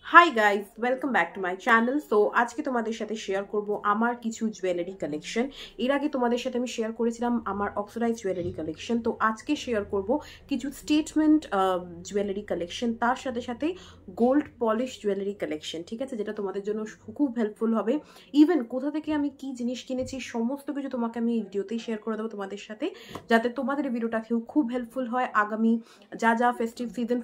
Hi guys, welcome back to my channel. So আজকে তোমাদের সাথে শেয়ার করব আমার কিছু জুয়েলারি কালেকশন। এর আগে তোমাদের সাথে আমি শেয়ার করেছিলাম আমার অক্সিডাইজ জুয়েলারি কালেকশন। তো আজকে শেয়ার করব কিছু স্টেটমেন্ট জুয়েলারি কালেকশন, তার সাথে সাথে গোল্ড পলিশ জুয়েলারি কালেকশন। ঠিক আছে, যেটা তোমাদের জন্য খুব হেল্পফুল হবে। ইভেন কোথা থেকে আমি কি জিনিস কিনেছি সমস্ত কিছু তোমাকে আমি এই ভিডিওতেই শেয়ার করে দেবো তোমাদের সাথে, যাতে তোমাদের এই ভিডিওটা কেউ খুব হেল্পফুল হয়। আগামী যা ফেস্টিভ সিজন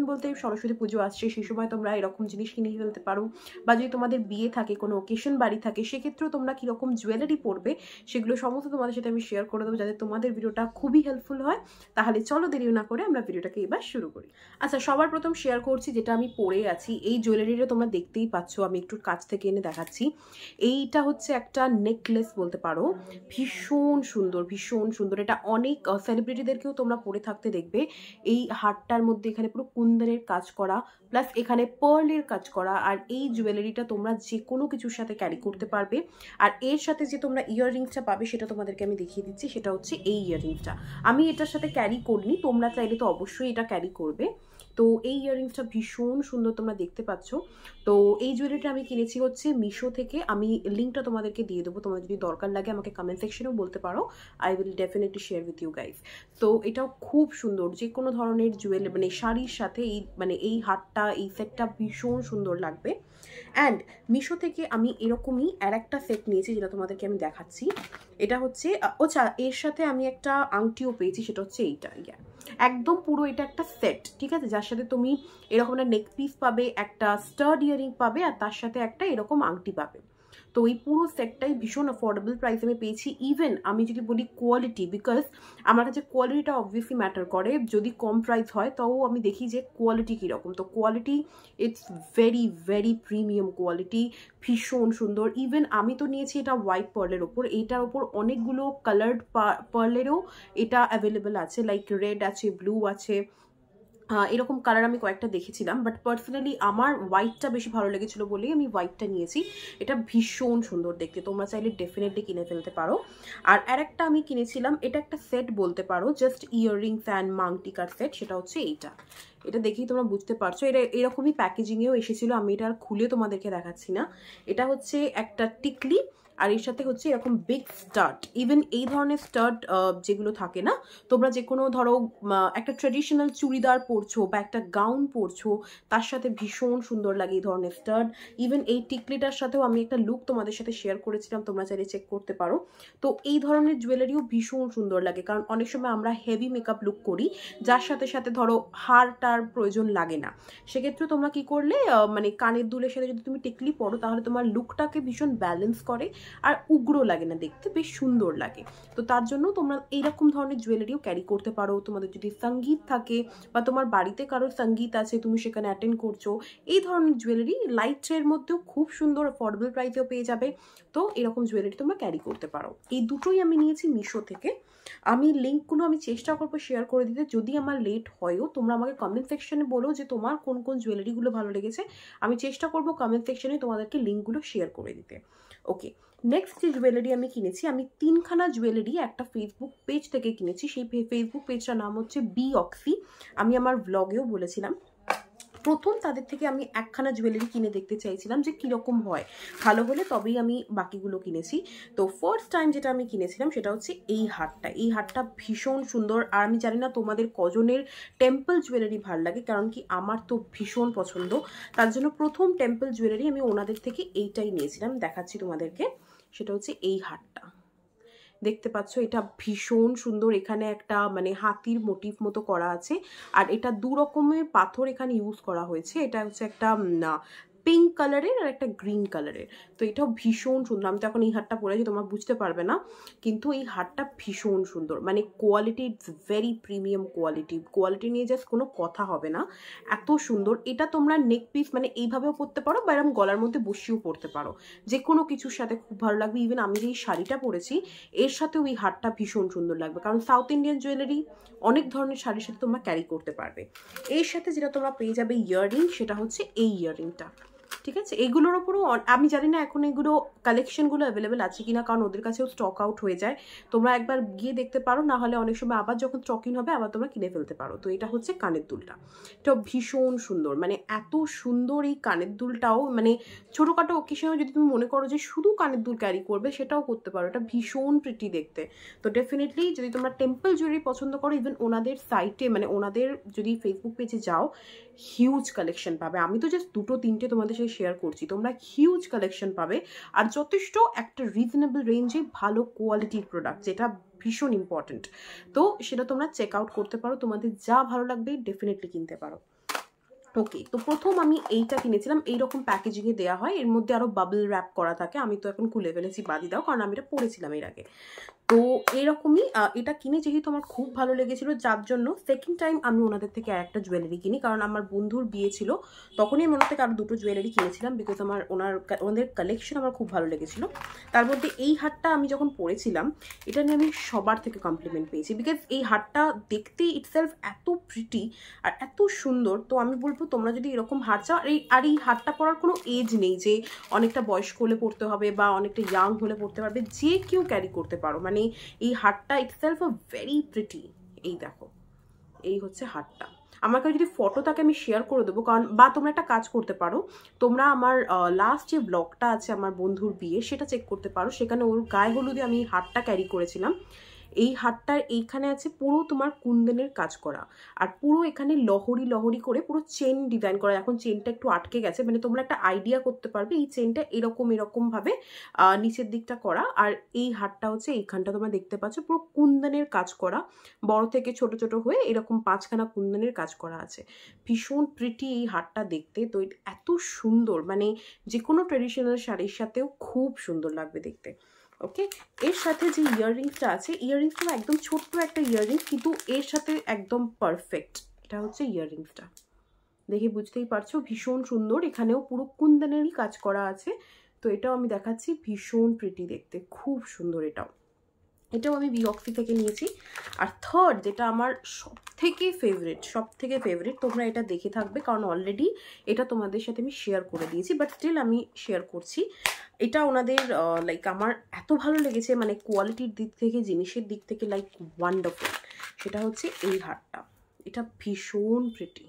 বলতে সরস্বতী পুজো আসছে, সেই সময় তোমরা এরকম জিনিস কিনে ফেলতে পারো। বা যদি তোমাদের বিয়ে থাকে, কোনো ওকেশন বাড়ি থাকে, সেক্ষেত্রেও তোমরা কিরকম জুয়েলারি পরবে সেগুলো সমস্ত তোমাদের সাথে আমি শেয়ার করে দেবো, যাতে তোমাদের ভিডিওটা খুবই হেল্পফুল হয়। তাহলে চলো দেরি না করে আমরা ভিডিওটাকে এবার শুরু করি। আচ্ছা, সবার প্রথম শেয়ার করছি যেটা আমি পরে আছি। এই জুয়েলারিটা তোমরা দেখতেই পাচ্ছ, আমি একটু কাছ থেকে এনে দেখাচ্ছি। এইটা হচ্ছে একটা নেকলেস বলতে পারো, ভীষণ সুন্দর ভীষণ সুন্দর। এটা অনেক সেলিব্রিটিদেরকেও তোমরা পরে থাকতে দেখবে। এই হারটার মধ্যে এখানে পুরো কুন্দনের কাজ করা, প্লাস এখানে পার্লের কাজ করা। আর এই জুয়েলারিটা তোমরা যে কোনো কিছুর সাথে ক্যারি করতে পারবে। আর এর সাথে যে তোমরা ইয়াররিংসটা পাবে সেটা তোমাদেরকে আমি দেখিয়ে দিচ্ছি। সেটা হচ্ছে এই ইয়াররিংসটা। আমি এটার সাথে ক্যারি করিনি, তোমরা চাইলে তো অবশ্যই এটা ক্যারি করবে। তো এই ইয়াররিংসটা ভীষণ সুন্দর, তোমরা দেখতে পাচ্ছ। তো এই জুয়েলারিটা আমি কিনেছি হচ্ছে মিশো থেকে। আমি লিঙ্কটা তোমাদেরকে দিয়ে দেবো, তোমাদের যদি দরকার লাগে আমাকে কমেন্ট সেকশনেও বলতে পারো। I will definitely share with you guys. তো এটাও খুব সুন্দর, যে কোনো ধরনের জুয়েলারি মানে শাড়ির সাথে এই হারটা, এই সেটটা ভীষণ সুন্দর লাগবে। অ্যান্ড মিশো থেকে আমি এরকমই আর একটা সেট নিয়েছি, যেটা তোমাদেরকে আমি দেখাচ্ছি। এটা হচ্ছে আচ্ছা, এর সাথে আমি একটা আংটিও পেয়েছি, সেটা হচ্ছে এইটা। একদম পুরো এটা একটা সেট, ঠিক আছে, যার সাথে তুমি এরকম একটা নেক পিস পাবে, একটা স্টাড ইয়ারিং পাবে, আর তার সাথে একটা এরকম আংটি পাবে। তো এই পুরো সেটটাই ভীষণ অ্যাফোর্ডেবল প্রাইসে আমি পেয়েছি। ইভেন আমি যদি বলি কোয়ালিটি, বিকজ আমার কাছে কোয়ালিটিটা অবভিয়াসলি ম্যাটার করে। যদি কম প্রাইস হয় তাও আমি দেখি যে কোয়ালিটি কীরকম। তো quality it's very very premium quality, ভীষণ সুন্দর। ইভেন আমি তো নিয়েছি এটা হোয়াইট পার্লের ওপর, এইটার ওপর অনেকগুলো কালার্ড পার্লেরও এটা অ্যাভেলেবেল আছে, লাইক রেড আছে, ব্লু আছে, এরকম কালার আমি কয়েকটা দেখেছিলাম। বাট পার্সোনালি আমার হোয়াইটটা বেশি ভালো লেগেছিলো বলেই আমি হোয়াইটটা নিয়েছি। এটা ভীষণ সুন্দর দেখতে, তোমরা চাইলে ডেফিনেটলি কিনে ফেলতে পারো। আর আরেকটা আমি কিনেছিলাম, এটা একটা সেট বলতে পারো, জাস্ট ইয়াররিংস অ্যান্ড মাংটিকার সেট। সেটা হচ্ছে এইটা। এটা দেখেই তোমরা বুঝতে পারছো, এটা এরকমই প্যাকেজিংয়েও এসেছিলো। আমি এটা আর খুলে তোমাদেরকে দেখাচ্ছি না। এটা হচ্ছে একটা টিকলি, আর এর সাথে হচ্ছে এরকম বিগ স্টাড। ইভেন এই ধরনের স্টাড যেগুলো থাকে না, তোমরা যে কোনো ধরো একটা ট্রেডিশনাল চুড়িদার পরছো বা একটা গাউন পরছো, তার সাথে ভীষণ সুন্দর লাগে এই ধরনের স্টাড। ইভেন এই টিকলিটার সাথেও আমি একটা লুক তোমাদের সাথে শেয়ার করেছিলাম, তোমরা চাইলে চেক করতে পারো। তো এই ধরনের জুয়েলারিও ভীষণ সুন্দর লাগে, কারণ অনেক সময় আমরা হেভি মেকআপ লুক করি, যার সাথে সাথে ধরো হারটার প্রয়োজন লাগে না। সেক্ষেত্রে তোমরা কি করলে, মানে কানের দুলের সাথে যদি তুমি টিকলি পরো, তাহলে তোমার লুকটাকে ভীষণ ব্যালেন্স করে, আর উগ্র লাগে না দেখতে, বেশ সুন্দর লাগে। তো তার জন্য তোমরা এইরকম ধরনের জুয়েলারিও ক্যারি করতে পারো। তোমাদের যদি সঙ্গীত থাকে বা তোমার বাড়িতে কারোর সঙ্গীত আছে, তুমি সেখানে অ্যাটেন্ড করছো, এই ধরনের জুয়েলারি লাইটের মধ্যেও খুব সুন্দর অ্যাফোর্ডেবল প্রাইসেও পেয়ে যাবে। তো এরকম জুয়েলারি তোমরা ক্যারি করতে পারো। এই দুটোই আমি নিয়েছি মিশো থেকে। আমি লিঙ্কগুলো আমি চেষ্টা করবো শেয়ার করে দিতে, যদি আমার লেট হয়ও। তোমরা আমাকে কমেন্ট সেকশনে বলো যে তোমার কোন কোন জুয়েলারিগুলো ভালো লেগেছে, আমি চেষ্টা করবো কমেন্ট সেকশনে তোমাদেরকে লিঙ্কগুলো শেয়ার করে দিতে। ওকে, নেক্সট যে জুয়েলারি আমি কিনেছি, আমি তিনখানা জুয়েলারি একটা ফেসবুক পেজ থেকে কিনেছি। সেই ফেসবুক পেজটার নাম হচ্ছে বি অক্সি। আমি আমার ব্লগেও বলেছিলাম। প্রথম তাদের থেকে আমি একখানা জুয়েলারি কিনে দেখতে চাইছিলাম যে কীরকম হয়, ভালো হলে তবেই আমি বাকিগুলো কিনেছি। তো ফার্স্ট টাইম যেটা আমি কিনেছিলাম সেটা হচ্ছে এই হারটা। এই হারটা ভীষণ সুন্দর। আর আমি জানি না তোমাদের কজনের টেম্পল জুয়েলারি ভালো লাগে, কারণ কি আমার তো ভীষণ পছন্দ। তার জন্য প্রথম টেম্পল জুয়েলারি আমি ওনাদের থেকে এইটাই নিয়েছিলাম, দেখাচ্ছি তোমাদেরকে। সেটা হচ্ছে এই হারটা, দেখতে পাচ্ছ, এটা ভীষণ সুন্দর। এখানে একটা মানে হাতির মোটিভ মতো করা আছে, আর এটা দু রকমের পাথর এখানে ইউজ করা হয়েছে। এটা হচ্ছে একটা পিঙ্ক কালারের আর একটা গ্রিন কালারের। তো এটাও ভীষণ সুন্দর। আমি তো এখন এই হারটা পরেছি, তোমরা বুঝতে পারবে না, কিন্তু এই হারটা ভীষণ সুন্দর। মানে quality it's very premium quality. Quality নিয়ে জাস্ট কোনো কথা হবে না, এত সুন্দর। এটা তোমরা নেক পিস মানে এইভাবেও পরতে পারো, বা এরকম গলার মধ্যে বসিয়েও পরতে পারো, যে কোনো কিছুর সাথে খুব ভালো লাগবে। ইভেন আমি যে এই শাড়িটা পরেছি এর সাথেও এই হারটা ভীষণ সুন্দর লাগবে, কারণ সাউথ ইন্ডিয়ান জুয়েলারি অনেক ধরনের শাড়ির সাথে তোমরা ক্যারি করতে পারবে। এর সাথে যেটা তোমরা পেয়ে যাবে ইয়াররিং, সেটা হচ্ছে এই ইয়াররিংটা। ঠিক আছে, এগুলোর ওপরও আমি জানি না এখন এগুলো কালেকশনগুলো অ্যাভেলেবেল আছে কিনা, কারণ ওদের কাছেও স্টক আউট হয়ে যায়। তোমরা একবার গিয়ে দেখতে পারো, না হলে অনেক সময় আবার যখন স্টক ইন হবে আবার তোমরা কিনে ফেলতে পারো। তো এটা হচ্ছে কানের দুলটা, এটা ভীষণ সুন্দর, মানে এত সুন্দর এই কানের দুলটাও, মানে ছোটোখাটো অকেশনে যদি তুমি মনে করো যে শুধু কানের দুল ক্যারি করবে সেটাও করতে পারো, এটা ভীষণ প্রিটি দেখতে। তো ডেফিনেটলি যদি তোমরা টেম্পল জুয়েলারি পছন্দ করো, ইভেন ওনাদের সাইটে মানে ওনাদের যদি ফেসবুক পেজে যাও, হিউজ কালেকশন পাবে। আমি তো জাস্ট 2-3টে তোমাদের সাথে শেয়ার করছি, তোমরা হিউজ কালেকশন পাবে, আর যথেষ্ট একটা রিজনেবল রেঞ্জে ভালো কোয়ালিটির প্রোডাক্ট, যেটা ভীষণ ইম্পর্টেন্ট। তো সেটা তোমরা চেক আউট করতে পারো, তোমাদের যা ভালো লাগবে ডেফিনেটলি কিনতে পারো। ওকে, তো প্রথম আমি এইটা কিনেছিলাম, এইরকম প্যাকেজিংয়ে দেওয়া হয়, এর মধ্যে আরও বাবল র্যাপ করা থাকে, আমি তো এখন খুলে ফেলেছি, বাদি দাও, কারণ আমি এটা পড়েছিলাম এর আগে। তো এরকমই এটা কিনে যেহেতু আমার খুব ভালো লেগেছিল, যার জন্য সেকেন্ড টাইম আমি ওনাদের থেকে একটা জুয়েলারি কিনি, কারণ আমার বন্ধুর বিয়ে ছিল, তখনই আমি ওনার থেকে আরও 2টো জুয়েলারি কিনেছিলাম, বিকজ ওনাদের কালেকশন আমার খুব ভালো লেগেছিল। তার মধ্যে এই হারটা আমি যখন পরেছিলাম, এটা নিয়ে আমি সবার থেকে কমপ্লিমেন্ট পেয়েছি, বিকজ এই হারটা দেখতে ইটসেলফ এত প্রিটি আর এত সুন্দর। তো আমি বলবো তোমরা যদি এরকম হার চাও, আর এই হারটা পরার কোনো এজ নেই যে অনেকটা বয়স্ক হলে পড়তে হবে বা অনেকটা ইয়াং হলে পড়তে পারবে, যে কেউ ক্যারি করতে পারো। মানে এই হারটা ইটসেলফ আ ভেরি প্রিটি। এই দেখো, এই হচ্ছে হারটা। আমাকে যদি ফটো থাকে আমি শেয়ার করে দেবো, কারণ বা তোমরা একটা কাজ করতে পারো, তোমরা আমার লাস্ট যে ব্লগটা আছে আমার বন্ধুর বিয়ে, সেটা চেক করতে পারো, সেখানে ওর গায়ে হলুদে আমি হারটা ক্যারি করেছিলাম। এই হারটার এইখানে আছে পুরো তোমার কুন্দনের কাজ করা, আর পুরো এখানে লহরি লহরি করে পুরো চেন ডিজাইন করা। এখন চেনটা একটু আটকে গেছে, মানে তোমরা একটা আইডিয়া করতে পারবে এই চেনটা এরকম ভাবে নিচের দিকটা করা। আর এই হারটা হচ্ছে এইখানটা তোমরা দেখতে পাচ্ছ পুরো কুন্দনের কাজ করা, বড় থেকে ছোট ছোট হয়ে এরকম 5খানা কুন্দনের কাজ করা আছে। ভীষণ প্রিটি এই হারটা দেখতে। তো এত সুন্দর, মানে যে কোনো ট্রেডিশনাল শাড়ির সাথেও খুব সুন্দর লাগবে দেখতে। ওকে, এর সাথে যে ইয়াররিংসটা আছে, ইয়াররিংসটা একদম ছোট্ট একটা ইয়াররিংস, কিন্তু এর সাথে একদম পারফেক্ট। এটা হচ্ছে ইয়াররিংসটা, দেখে বুঝতেই পারছো ভীষণ সুন্দর, এখানেও পুরো কুন্দনেরই কাজ করা আছে। তো এটাও আমি দেখাচ্ছি, ভীষণ প্রিটি দেখতে, খুব সুন্দর। এটাও আমি বিঅক্সি থেকে নিয়েছি। আর থার্ড যেটা আমার সব থেকে ফেভারিট, তোমরা এটা দেখে থাকবে, কারণ অলরেডি এটা তোমাদের সাথে আমি শেয়ার করে দিয়েছি, বাট স্টিল আমি শেয়ার করছি। এটা ওনাদের লাইক আমার এত ভালো লেগেছে, মানে কোয়ালিটির দিক থেকে, জিনিসের দিক থেকে লাইক ওয়ান্ডারফুল। সেটা হচ্ছে এই হারটা, এটা ভীষণ pretty,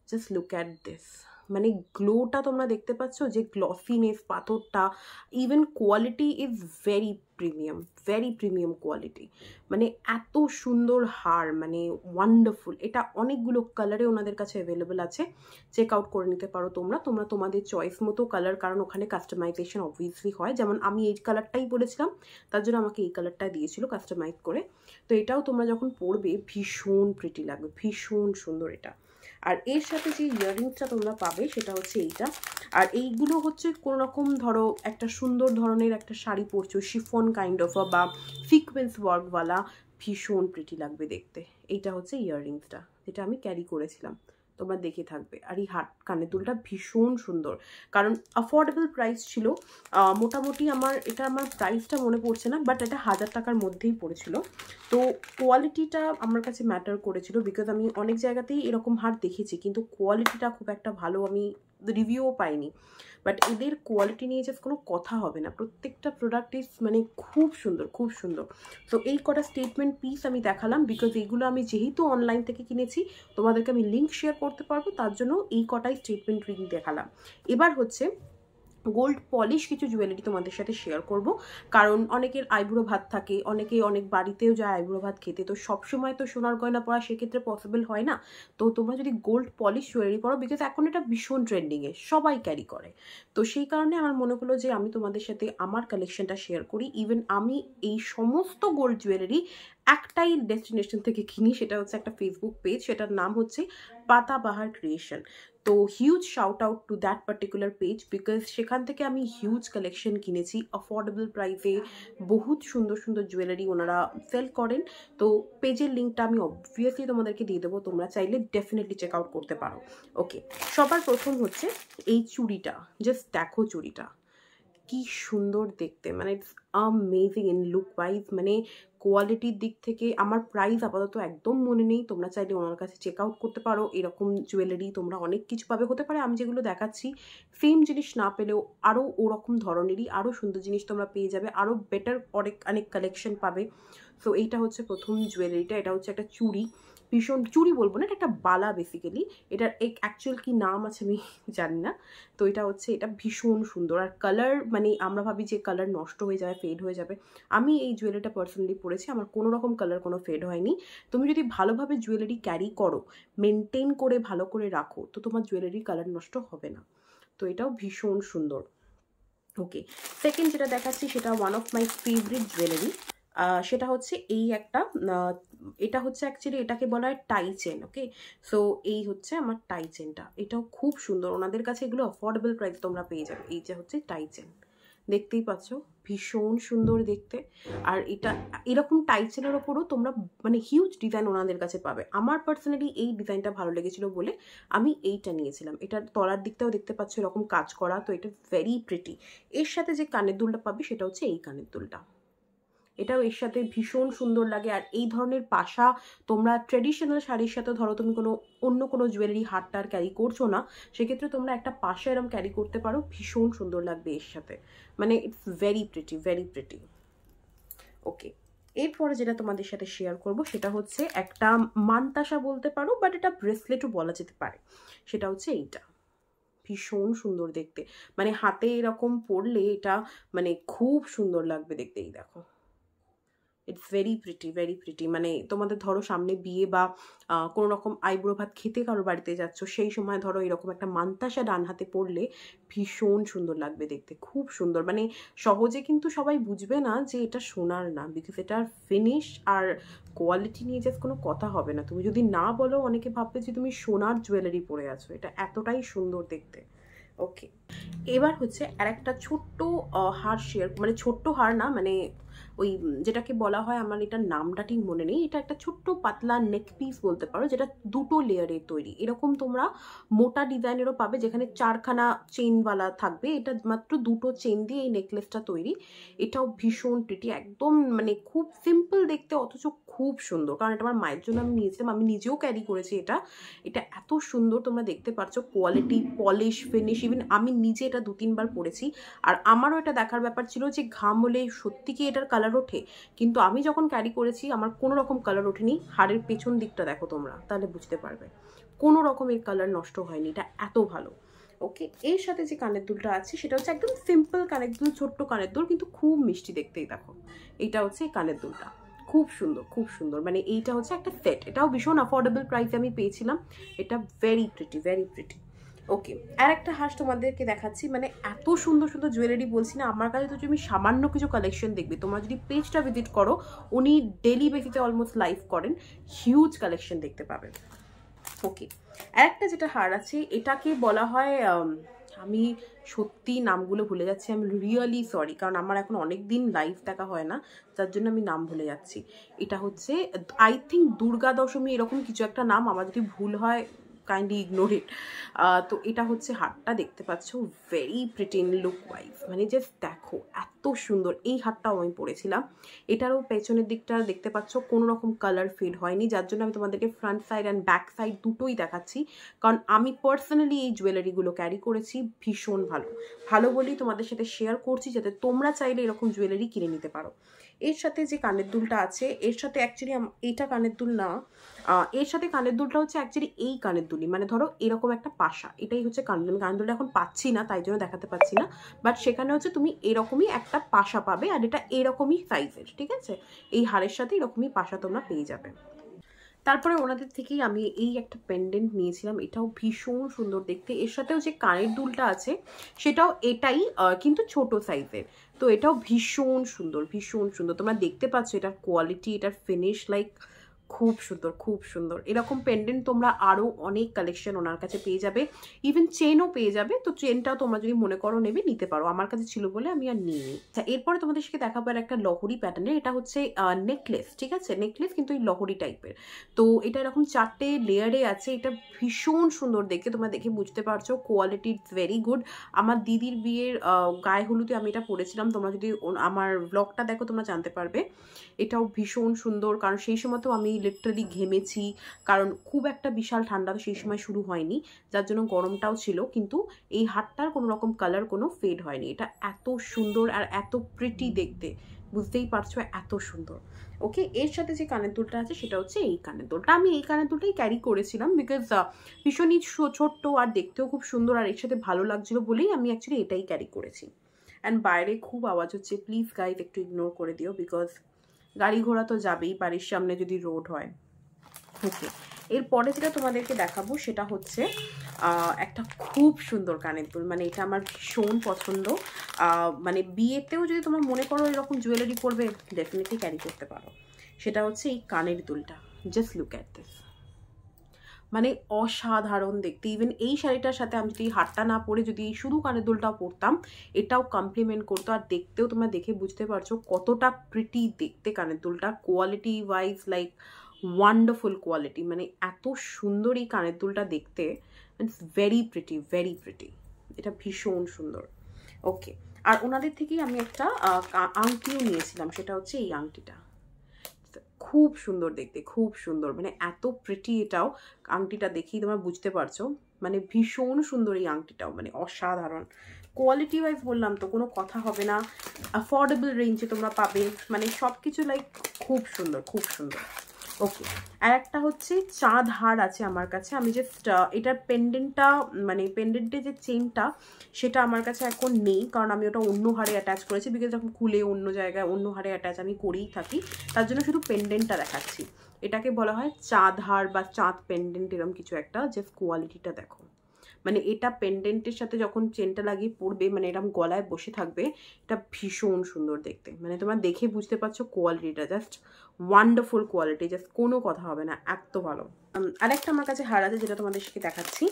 just look at this. মানে গ্লোটা তোমরা দেখতে পাচ্ছ, যে গ্লসিনেস পাথরটা, even quality is very premium quality. মানে এত সুন্দর হার, মানে ওয়ান্ডারফুল। এটা অনেকগুলো কালারে ওনাদের কাছে অ্যাভেলেবেল আছে, চেক আউট করে নিতে পারো তোমরা তোমাদের চয়েস মতো কালার, কারণ ওখানে কাস্টমাইজেশন অবভিয়াসলি হয়। যেমন আমি এই কালারটাই বলেছিলাম, তার জন্য আমাকে এই কালারটা দিয়েছিল কাস্টমাইজ করে। তো এটাও তোমরা যখন পরবে ভীষণ প্রিটি লাগবে, ভীষণ সুন্দর এটা। আর এর সাথে যে ইয়াররিংসটা তোমরা পাবে সেটা হচ্ছে এইটা। আর এইগুলো হচ্ছে কোনো রকম ধরো একটা সুন্দর ধরনের একটা শাড়ি পরছো, শিফন কাইন্ড অফ বা সিকোয়েন্স ওয়ার্কওয়ালা, ভীষণ প্রিটি লাগবে দেখতে। এইটা হচ্ছে ইয়াররিংসটা, যেটা আমি ক্যারি করেছিলাম, তোমরা দেখে থাকবে। আর এই কানের দুলটা ভীষণ সুন্দর, কারণ অ্যাফোর্ডেবল প্রাইস ছিল। মোটামুটি আমার প্রাইসটা মনে পড়ছে না, বাট এটা 1000 টাকার মধ্যেই পড়েছিল। তো কোয়ালিটিটা আমার কাছে ম্যাটার করেছিল, বিকজ আমি অনেক জায়গাতেই এরকম হার দেখেছি, কিন্তু কোয়ালিটিটা খুব একটা ভালো আমি রিভিউও পাইনি। বাট এদের কোয়ালিটি নিয়ে জাস্ট কোনো কথা হবে না, প্রত্যেকটা প্রোডাক্ট ইজ মানে খুব সুন্দর। তো এই কটা স্টেটমেন্ট পিস আমি দেখালাম, বিকজ এইগুলো আমি যেহেতু অনলাইন থেকে কিনেছি, তোমাদেরকে আমি লিঙ্ক শেয়ার করতে পারবো, তার জন্য এই কটাই স্টেটমেন্ট রিং দেখালাম। এবার হচ্ছে গোল্ড পলিশ কিছু জুয়েলারি তোমাদের সাথে শেয়ার করব, কারণ অনেকের আইবুড়ো ভাত থাকে, অনেক বাড়িতেও যায় আইবুড়ো ভাত খেতে, তো সবসময় তো সোনার গয়না পরা সেক্ষেত্রে পসিবল হয় না। তো তোমরা যদি গোল্ড পলিশ জুয়েলারি পরো, বিকজ এখন এটা ভীষণ ট্রেন্ডিংয়ে, সবাই ক্যারি করে, তো সেই কারণে আমার মনে হলো যে আমি তোমাদের সাথে আমার কালেকশনটা শেয়ার করি। ইভেন আমি এই সমস্ত গোল্ড জুয়েলারি একটাই ডেস্টিনেশন থেকে কিনি, সেটা হচ্ছে একটা ফেসবুক পেজ, সেটার নাম হচ্ছে পাতাবাহার ক্রিয়েশন। তো huge shout out to that particular page, because সেখান থেকে আমি হিউজ কালেকশন কিনেছি অ্যাফোর্ডেবল প্রাইসে, বহুত সুন্দর জুয়েলারি ওনারা সেল করেন। তো পেজের লিঙ্কটা আমি অবভিয়াসলি তোমাদেরকে দিয়ে দেবো, তোমরা চাইলে ডেফিনেটলি চেক আউট করতে পারো। ওকে, সবার প্রথম হচ্ছে এই চুড়িটা, জাস্ট দেখো চুড়িটা কি সুন্দর দেখতে, মানে it's amazing in look wise, মানে কোয়ালিটির দিক থেকে আমার প্রাইস আপাতত একদম মনে নেই, তোমরা চাইলে ওনার কাছে চেক আউট করতে পারো। এরকম জুয়েলারি তোমরা অনেক কিছু পাবে, হতে পারে আমি যেগুলো দেখাচ্ছি সেম জিনিস না পেলেও আরও ওরকম ধরনেরই আরও সুন্দর জিনিস তোমরা পেয়ে যাবে, আরও বেটার অনেক কালেকশন পাবে। সো এইটা হচ্ছে প্রথম জুয়েলারিটা, এটা হচ্ছে একটা চুড়ি, ভীষণ চুড়ি বলবো না, এটা একটা বালা বেসিক্যালি, এটার অ্যাকচুয়াল কি নাম আছে আমি জানি না। তো এটা হচ্ছে, এটা ভীষণ সুন্দর। আর কালার মানে আমরা ভাবি যে কালার নষ্ট হয়ে যাবে, ফেড হয়ে যাবে, আমি এই জুয়েলারিটা পার্সোনালি পরেছি, আমার কোনো রকম কালার কোনো ফেড হয়নি। তুমি যদি ভালোভাবে জুয়েলারি ক্যারি করো, মেনটেন করে ভালো করে রাখো, তো তোমার জুয়েলারির কালার নষ্ট হবে না। তো এটাও ভীষণ সুন্দর। ওকে, সেকেন্ড যেটা দেখাচ্ছি সেটা one of my favourite jewellery, সেটা হচ্ছে এই একটা, এটা হচ্ছে অ্যাকচুয়ালি এটাকে বলা হয় টাই চেন। ওকে, সো এই হচ্ছে আমার টাই চেনটা, এটাও খুব সুন্দর, ওনাদের কাছে এগুলো অ্যাফোর্ডেবল প্রাইস তোমরা পেয়ে যাবে। এই যে হচ্ছে টাই চেন, দেখতেই পাচ্ছ ভীষণ সুন্দর দেখতে। আর এটা এরকম টাই চেনের ওপরও তোমরা মানে হিউজ ডিজাইন ওনাদের কাছে পাবে। আমার পার্সোনালি এই ডিজাইনটা ভালো লেগেছিল বলে আমি এইটা নিয়েছিলাম। এটার তলার দিকটাও দেখতে পাচ্ছ এরকম কাজ করা, তো এটা ভেরি প্রিটি। এর সাথে যে কানের দুলটা পাবে সেটা হচ্ছে এই কানের দুলটা, এটাও এর সাথে ভীষণ সুন্দর লাগে। আর এই ধরনের পাশা তোমরা ট্রেডিশনাল শাড়ির সাথে, ধরো তুমি অন্য কোনো জুয়েলারি হারটার ক্যারি করছো না, সেক্ষেত্রে তোমরা একটা পাশা এরকম ক্যারি করতে পারো, ভীষণ সুন্দর লাগবে এর সাথে, মানে it's very pretty, very pretty. Okay, এরপরে যেটা তোমাদের সাথে শেয়ার করব সেটা হচ্ছে একটা মানতাসা বলতে পারো, বাট এটা ব্রেসলেটও বলা যেতে পারে। সেটা হচ্ছে এইটা, ভীষণ সুন্দর দেখতে, মানে হাতে এরকম পরলে এটা মানে খুব সুন্দর লাগবে দেখতে। এই দেখো, it's very pretty, very pretty. মানে তোমাদের ধরো সামনে বিয়ে বা কোনো রকম আইব্রো ভাত খেতে কারোর বাড়িতে যাচ্ছ, সেই সময় ধরো এরকম একটা মান্তাসা ডান হাতে পড়লে ভীষণ সুন্দর লাগবে দেখতে, খুব সুন্দর। মানে সহজে কিন্তু সবাই বুঝবে না যে এটা সোনার না, বিকজ এটার ফিনিশ আর কোয়ালিটি নিয়ে জাস্ট কোনো কথা হবে না। তুমি যদি না বলো, অনেকে ভাববে যে তুমি সোনার জুয়েলারি পরে আছো, এটা এতটাই সুন্দর দেখতে। ওকে, এবার হচ্ছে আর একটা ছোট্ট হার শেয়ার, মানে ছোট্ট হার না, মানে ওই যেটাকে বলা হয়, আমার এটার নামটা ঠিক মনে নেই, এটা একটা ছোট্ট পাতলা নেক পিস বলতে পারো, যেটা দুটো লেয়ারের তৈরি। এরকম তোমরা মোটা ডিজাইনেরও পাবে যেখানে 4খানা চেনওয়ালা থাকবে, এটা মাত্র 2টো চেন দিয়ে এই নেকলেসটা তৈরি। এটাও ভীষণ প্রিটি, একদম মানে খুব সিম্পল দেখতে, অথচ খুব সুন্দর। কারণ এটা আমার মায়ের জন্য আমি নিয়েছিলাম, আমি নিজেও ক্যারি করেছি এটা। এটা এত সুন্দর, তোমরা দেখতে পাচ্ছ কোয়ালিটি, পলিশ, ফিনিশ, ইভেন আমি নিজে এটা 2-3বার পরেছি। আর আমারও এটা দেখার ব্যাপার ছিল যে ঘাম হলে সত্যি কি এটার কালার ওঠে, কিন্তু আমি যখন ক্যারি করেছি আমার কোনো রকম কালার ওঠেনি। হাড়ের পেছন দিকটা দেখো তোমরা, তাহলে বুঝতে পারবে কোনো রকমের কালার নষ্ট হয়নি, এটা এত ভালো। ওকে, এর সাথে যে কানের দুলটা আছে সেটা হচ্ছে একদম সিম্পল কানের দুল, ছোট্ট কানের দুল, কিন্তু খুব মিষ্টি দেখতেই। দেখো, এইটা হচ্ছে এই কানের দুলটা, খুব সুন্দর, খুব সুন্দর। মানে এইটা হচ্ছে একটা সেট, এটাও ভীষণ অ্যাফোর্ডেবল প্রাইসে আমি পেয়েছিলাম। এটা ভেরি প্রিটি, ভেরি প্রিটি। ওকে, আর একটা হাঁস তোমাদেরকে দেখাচ্ছি, মানে এত সুন্দর সুন্দর জুয়েলারি বলছি না, আমার কাছে তো তুমি সামান্য কিছু কালেকশন দেখবে। তোমরা যদি পেজটা ভিজিট করো, উনি ডেলি বেসিসে অলমোস্ট লাইভ করেন, হিউজ কালেকশন দেখতে পাবেন। ওকে, আর একটা যেটা হার আছে, এটাকে বলা হয়, আমি সত্যি নামগুলো ভুলে যাচ্ছি, আমি রিয়েলি সরি, কারণ আমার এখন অনেক দিন লাইভ দেখা হয় না, যার জন্য আমি নাম ভুলে যাচ্ছি। এটা হচ্ছে আই থিঙ্ক দুর্গা দশমী এরকম কিছু একটা নাম, আমার যদি ভুল হয় কাইন্ডলি ইগনোর ইট। তো এটা হচ্ছে হারটা, দেখতে পাচ্ছ very pretty in look wise, মানে জাস্ট দেখো এত সুন্দর। এই হারটাও আমি পরেছিলাম, এটারও পেছনের দিকটা দেখতে পাচ্ছ কোনো রকম কালার ফেড হয়নি, যার জন্য আমি তোমাদেরকে front side and back side দুটোই দেখাচ্ছি, কারণ আমি পার্সোনালি এই জুয়েলারিগুলো ক্যারি করেছি, ভীষণ ভালো ভালো বলেই তোমাদের সাথে শেয়ার করছি, যাতে তোমরা চাইলে এরকম জুয়েলারি কিনে নিতে পারো। এর সাথে যে কানের দুলটা আছে, এর সাথে অ্যাকচুয়ালি এইটা কানের দুল না, এর সাথে কানের দুলটা হচ্ছে অ্যাকচুয়ালি এই কানের দুলই, মানে ধরো এরকম একটা পাশা, এটাই হচ্ছে কানের দুল। কানের দুলটা এখন পাচ্ছি না, তাই জন্য দেখাতে পাচ্ছি না, বাট সেখানে হচ্ছে তুমি এরকমই একটা পাশা পাবে, আর এটা এরকমই সাইজের, ঠিক আছে? এই হারের সাথে এরকমই পাশা তোমরা পেয়ে যাবে। তারপরে ওনাদের থেকেই আমি এই একটা পেন্ডেন্ট নিয়েছিলাম, এটাও ভীষণ সুন্দর দেখতে। এর সাথেও যে কানের দুলটা আছে সেটাও এটাই, কিন্তু ছোট সাইজের। তো এটাও ভীষণ সুন্দর, ভীষণ সুন্দর। তোমরা দেখতে পাচ্ছ এটার কোয়ালিটি, এটার ফিনিশ, লাইক খুব সুন্দর, খুব সুন্দর। এরকম পেন্ডেন্ট তোমরা আরও অনেক কালেকশন ওনার কাছে পেয়ে যাবে, ইভেন চেনও পেয়ে যাবে। তো চেনটাও তোমরা যদি মনে করো নেবে, নিতে পারো। আমার কাছে ছিল বলে আমি আর নিইনি। আচ্ছা, এরপরে তোমাদের সাথে দেখাবো একটা লহরি প্যাটার্নের। এটা হচ্ছে নেকলেস, ঠিক আছে, নেকলেস কিন্তু এই লহরি টাইপের। তো এটা এরকম 4টে লেয়ারে আছে। এটা ভীষণ সুন্দর দেখতে, তোমরা দেখে বুঝতে পারছো। Quality it's very good. আমার দিদির বিয়ের গায়ে হলুদে আমি এটা পরেছিলাম। তোমরা যদি আমার ব্লগটা দেখো তোমরা জানতে পারবে। এটাও ভীষণ সুন্দর, কারণ সেই সময় তো আমি লিটারালি ঘেমেছি, কারণ খুব একটা বিশাল ঠান্ডা তো সেই সময় শুরু হয়নি, যার জন্য গরমটাও ছিল। কিন্তু এই হারটার কোনো রকম কালার কোনো ফেড হয়নি। এটা এত সুন্দর আর এত প্রিটি দেখতে, বুঝতেই পারছো এত সুন্দর। ওকে, এর সাথে যে কানের দুলটা আছে সেটা হচ্ছে এই কানের দুলটা। আমি এই কানের দুলটাই ক্যারি করেছিলাম, বিকজ ভীষণই ছোট্ট আর দেখতেও খুব সুন্দর, আর এর সাথে ভালো লাগছিল বলেই আমি অ্যাকচুয়ালি এটাই ক্যারি করেছি। অ্যান্ড বাইরে খুব আওয়াজ হচ্ছে, প্লিজ গাইজ একটু ইগনোর করে দিও, বিকজ গাড়ি ঘোড়া তো যাবেই বাড়ির সামনে যদি রোড হয়। ওকে, এরপরে যেটা তোমাদেরকে দেখাবো সেটা হচ্ছে একটা খুব সুন্দর কানের দুল। মানে এটা আমার ভীষণ পছন্দ। মানে বিয়েতেও যদি তোমরা মনে করো এরকম জুয়েলারি পরবে, ডেফিনেটলি ক্যারি করতে পারো। সেটা হচ্ছে এই কানের দুলটা। জাস্ট লুক অ্যাট দিস, মানে অসাধারণ দেখতে। ইভেন এই শাড়িটার সাথে আমি যদি হারটা না পরে যদি শুধু কানের দুলটাও পরতাম, এটাও কমপ্লিমেন্ট করতো। আর দেখতেও তোমরা দেখে বুঝতে পারছো কতটা প্রিটি দেখতে কানের দুলটা। Quality wise like wonderful quality, মানে এত সুন্দর এই কানের দুলটা দেখতে। It's very pretty, very pretty. এটা ভীষণ সুন্দর। ওকে, আর ওনাদের থেকেই আমি একটা আংটিও নিয়েছিলাম, সেটা হচ্ছে এই আংটিটা। খুব সুন্দর দেখতে, খুব সুন্দর, মানে এত প্রিটি। এটাও আংটিটা দেখেই তোমরা বুঝতে পারছো, মানে ভীষণ সুন্দর এই আংটিটাও, মানে অসাধারণ। কোয়ালিটি ওয়াইজ বললাম তো কোনো কথা হবে না, অ্যাফোর্ডেবল রেঞ্জে তোমরা পাবে, মানে সব কিছু লাইক খুব সুন্দর, খুব সুন্দর। ওকে, আর একটা হচ্ছে চাঁদ হার আছে আমার কাছে। আমি জাস্ট এটার পেন্ডেন্টটা, মানে পেন্ডেন্টের যে চেনটা সেটা আমার কাছে এখন নেই, কারণ আমি ওটা অন্য হারে অ্যাটাচ করেছি। বিকজ যখন খুলে অন্য জায়গায় অন্য হারে অ্যাটাচ আমি করেই থাকি, তার জন্য শুধু পেন্ডেন্টটা দেখাচ্ছি। এটাকে বলা হয় চাঁদ হার বা চাঁদ পেন্ডেন্ট, এরকম কিছু একটা। জাস্ট কোয়ালিটিটা দেখো, মানে এটা পেন্ডেন্টের সাথে যখন চেনটা লাগিয়ে পরবে, মানে এরকম গলায় বসে থাকবে, এটা ভীষণ সুন্দর দেখতে। মানে তোমরা দেখে বুঝতে পারছো কোয়ালিটিটা জাস্ট ওয়ান্ডারফুল কোয়ালিটি, জাস্ট কোনো কথা হবে না, এত ভালো। আরেকটা আমার কাছে হার আছে যেটা তোমাদের সাথে দেখাচ্ছি।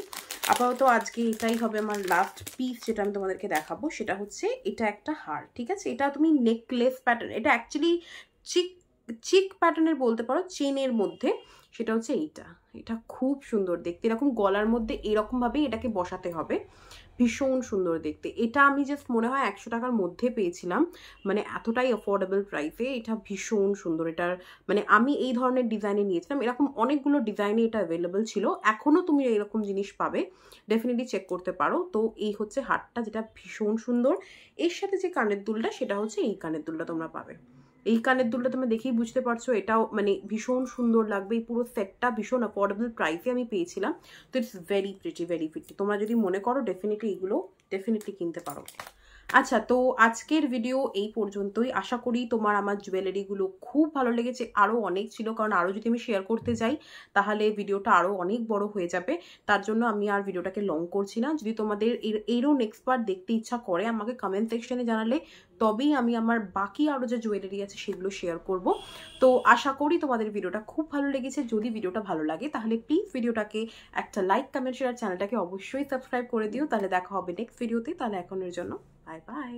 আপাতত আজকে এটাই হবে আমার লাস্ট পিস যেটা আমি তোমাদেরকে দেখাবো। সেটা হচ্ছে এটা একটা হার, ঠিক আছে। এটা তুমি নেকলেস প্যাটার্ন, এটা অ্যাকচুয়ালি চিক প্যাটার্নের বলতে পারো, চেনের মধ্যে। সেটা হচ্ছে এইটা। এটা খুব সুন্দর দেখতে, এরকম গলার মধ্যে এরকমভাবেই এটাকে বসাতে হবে। ভীষণ সুন্দর দেখতে। এটা আমি জাস্ট মনে হয় 100 টাকার মধ্যে পেয়েছিলাম, মানে এতটাই অ্যাফোর্ডেবল প্রাইসে। এটা ভীষণ সুন্দর। এটার মানে আমি এই ধরনের ডিজাইনে নিয়েছিলাম, এরকম অনেকগুলো ডিজাইনে এটা অ্যাভেলেবল ছিল। এখনও তুমি এরকম জিনিস পাবে, ডেফিনেটলি চেক করতে পারো। তো এই হচ্ছে হারটা, যেটা ভীষণ সুন্দর। এর সাথে যে কানের দুলটা সেটা হচ্ছে এই কানের দুলটা তোমরা পাবে। এই কানের দুলটা তোমরা দেখেই বুঝতে পারছো, এটাও মানে ভীষণ সুন্দর লাগবে। এই পুরো সেটটা ভীষণ অ্যাফোর্ডেবল প্রাইসে আমি পেয়েছিলাম। তো it's very pretty, very pretty. তোমরা যদি মনে করো ডেফিনেটলি এগুলো ডেফিনেটলি কিনতে পারো। আচ্ছা, তো আজকের ভিডিও এই পর্যন্তই। আশা করি তোমার আমার জুয়েলারিগুলো খুব ভালো লেগেছে। আরও অনেক ছিল, কারণ আরও যদি আমি শেয়ার করতে যাই তাহলে ভিডিওটা আরও অনেক বড় হয়ে যাবে। তার জন্য আমি আর ভিডিওটাকে লং করছি না। যদি তোমাদের এরও নেক্সট পার্ট দেখতে ইচ্ছা করে, আমাকে কমেন্ট সেকশনে জানালে তবেই আমি আমার বাকি আরও যে জুয়েলারি আছে সেগুলো শেয়ার করব। তো আশা করি তোমাদের ভিডিওটা খুব ভালো লেগেছে। যদি ভিডিওটা ভালো লাগে তাহলে প্লিজ ভিডিওটাকে একটা লাইক, কমেন্ট, শেয়ার, চ্যানেলটাকে অবশ্যই সাবস্ক্রাইব করে দিও। তাহলে দেখা হবে নেক্সট ভিডিওতে। তাহলে এখনের জন্য বাই বাই।